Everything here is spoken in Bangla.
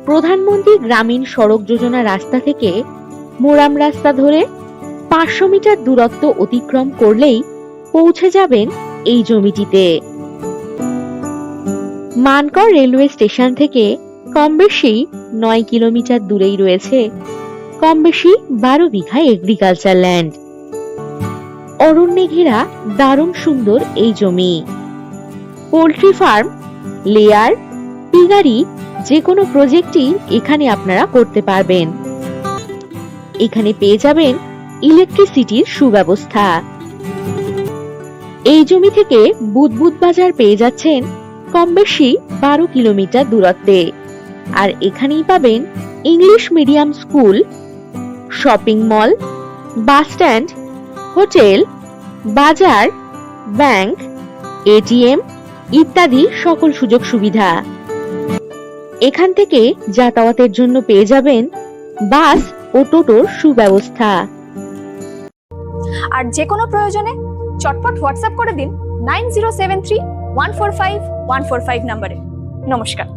প্রধানমন্ত্রী গ্রামীণ সড়ক যোজনা রাস্তা থেকে মোরাম রাস্তা ধরে 500 মিটার দূরত্ব অতিক্রম করলেই পৌঁছে যাবেন এই জমিটিতে। মানকর রেলওয়ে স্টেশন থেকে কম বেশি 9 কিলোমিটার দূরেই রয়েছে কম বেশি 12 বিঘা এগ্রিকালচার ল্যান্ড। অরণ্যে ঘেরা দারুণ সুন্দর এই জমি। পোল্ট্রি ফার্ম, লেয়ার, পিগারি যে কোনো প্রজেক্টই এখানে আপনারা করতে পারবেন। এখানে পেয়ে যাবেন ইলেকট্রিসিটির সুব্যবস্থা। এই জমি থেকে বুদবুদ বাজার পেয়ে যাচ্ছেন কম বেশি 12 কিলোমিটার দূরত্বে। আর এখানেই পাবেন English medium school, shopping mall, bus stand, hotel, বাজার, ব্যাংক, এটিএম ইত্যাদি সকল সুযোগ সুবিধা। এখান থেকে যাতায়াতের জন্য পেয়ে যাবেন বাস ও টোটোর সুব্যবস্থা। আর যে কোনো প্রয়োজনে চটপট হোয়াটসঅ্যাপ করে দিন 9073145145 নম্বরে। নমস্কার।